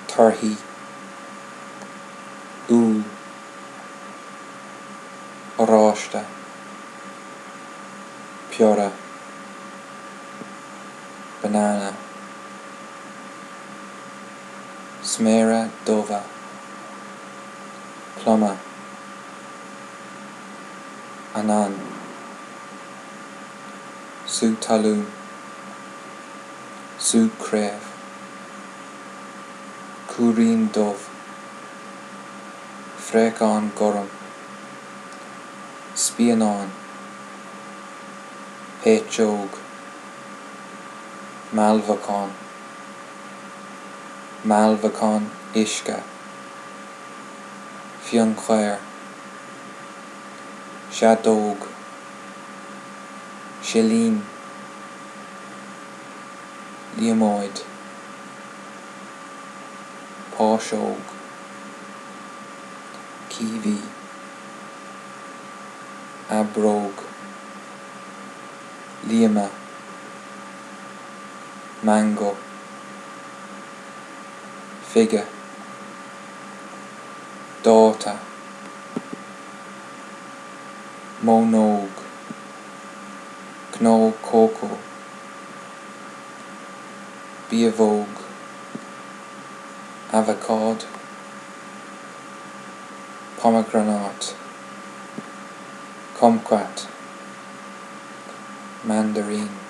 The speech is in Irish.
Turkey, úll, aráiste, piora, banana, sméire dóibh, pluma, annan, súg talún, súg craobh, cúraoin dubh, phreacán gurram, spianán, péiteog, malbhacán, malbhacán uisce, fioncair, seadóg, silín, liamáid, páseog, kiwi, abróg, liama, mango, fige, dáta, mónóg, gnó cócó, bíomhóg, avocád, pomegranate, kumquat, mandarin.